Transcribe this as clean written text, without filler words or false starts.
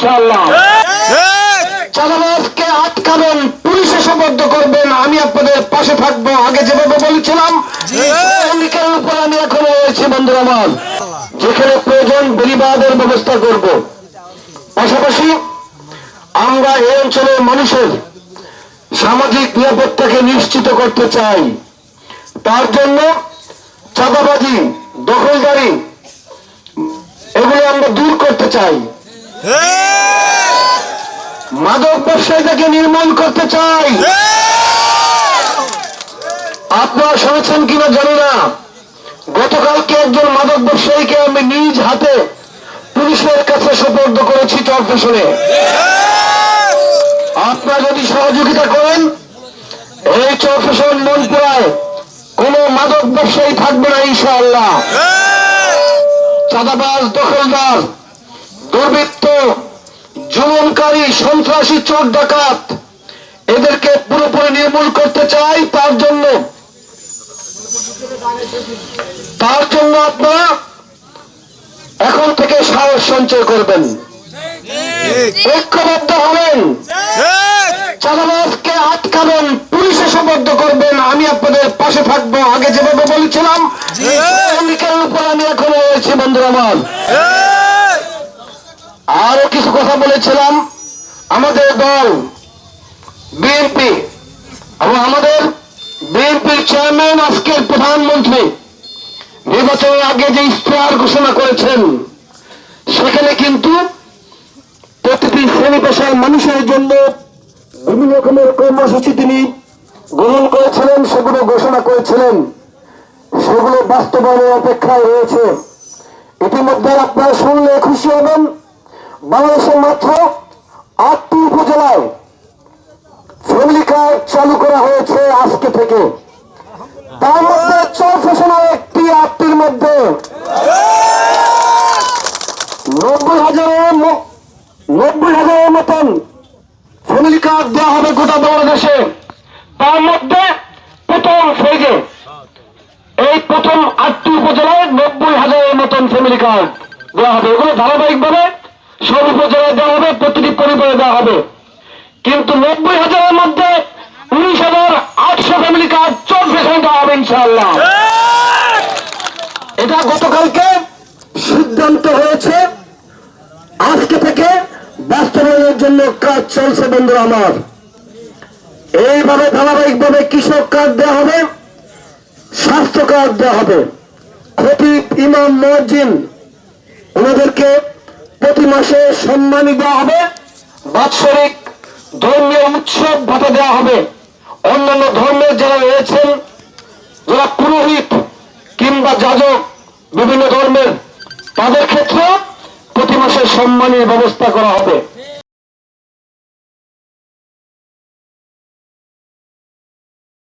ইনশাআল্লাহ। চাঁদাবাজকে আটকাবেন, পুলিশে সোপর্দ করবেন, আমি আপনাদের পাশে থাকবো। আগে যেভাবে বলেছিলাম অঙ্গীকারের উপর আমি এখনো রয়েছি। বন্ধুরা আমার, যেখানে প্রয়োজন বেড়িবাঁধের ব্যবস্থা করব। পাশাপাশি আমরা এই অঞ্চলের মানুষের সামাজিক নিরাপত্তাকে নিশ্চিত করতে চাই। তার জন্য চাঁদাবাজি, দখলদারি এগুলো আমরা দূর করতে চাই। মাদক ব্যবসায়ীদেরকে নির্মূল করতে চাই। আপনারা শুনেছেন কিনা জানি না, গতকালকে একজন মাদক ব্যবসায়ীকে আমি নিজ হাতে পুলিশের কাছে সোপর্দ করেছি চরফ্যাশনে। আপনারা যদি সহযোগিতা করেন, এই চরফ্যাশন মনপুরায় কোন মাদক ব্যবসায়ী থাকবে না ইনশাআল্লাহ। চাঁদাবাজ, দখলদার, দুর্বৃত্ত, জুলুমকারী, সন্ত্রাসী, চোর ডাকাত এদেরকে পুরোপুরি নির্মূল করতে চাই। তার জন্য আপনারা এখন থেকে সাহস সঞ্চয় করবেন, ঐক্যবদ্ধ হবেন, চাঁদাবাজকে আটকাবেন, পুলিশে সোপর্দ করবেন, আমি আপনাদের পাশে থাকবো। আগে যেভাবে বলেছিলাম অঙ্গীকারের উপর আমি এখনো রয়েছি। বন্ধুরা আমার, আরো কিছু কথা বলেছিলাম। আমাদের দল বিএনপি এবং আমাদের বিএনপির চেয়ারম্যান, আজকের প্রধানমন্ত্রী নির্বাচনের আগে যে ইশতেহার ঘোষণা করেছেন, সেখানে কিন্তু প্রতিটি শ্রেণী পেশার মানুষের জন্য বিভিন্ন রকমের কর্মসূচি তিনি গ্রহণ করেছিলেন, সেগুলো ঘোষণা করেছিলেন, সেগুলো বাস্তবায়নের অপেক্ষায় রয়েছে। ইতিমধ্যে আপনারা শুনলে খুশি হবেন, বাংলাদেশের মাত্র 8টি উপজেলায় ফ্যামিলি কার্ড চালু করা হয়েছে আজকে থেকে। তার মধ্যে চরফ্যাশনের একটি 8টির মধ্যে 90,000-এর মতন ফ্যামিলি কার্ড দেওয়া হবে গোটা বাংলাদেশে। তার মধ্যে প্রথম ফেজে এই প্রথম 8টি উপজেলায় 90,000-এর মতন ফ্যামিলি কার্ড দেওয়া হবে। এগুলো ধারাবাহিকভাবে সব উপজেলায় দেওয়া হবে, প্রতিটি পরিবারে দেওয়া হবে। কিন্তু 90,000-এর মধ্যে 19,800 ফ্যামিলি কার্ড চরফ্যাশনে দেওয়া হবে ইনশাআল্লাহ। এটা গতকালকে সিদ্ধান্ত হয়েছে, আজকে থেকে বাস্তবায়নের জন্য কাজ চলছে। বন্ধুরা আমার, এইভাবে ধারাবাহিকভাবে কৃষক কার্ড দেওয়া হবে, স্বাস্থ্য কার্ড দেওয়া হবে, খতিব, ইমাম, মুয়াজ্জিন ওনাদেরকে প্রতি মাসে সম্মানী দেওয়া হবে, বাৎসরিক ধর্মীয় উৎসব ভাতা দেওয়া হবে। অন্যান্য ধর্মের যারা রয়েছেন, যারা পুরোহিত কিংবা যাজক বিভিন্ন ধর্মের, তাদের ক্ষেত্রে প্রতি মাসে সম্মানের ব্যবস্থা করা হবে।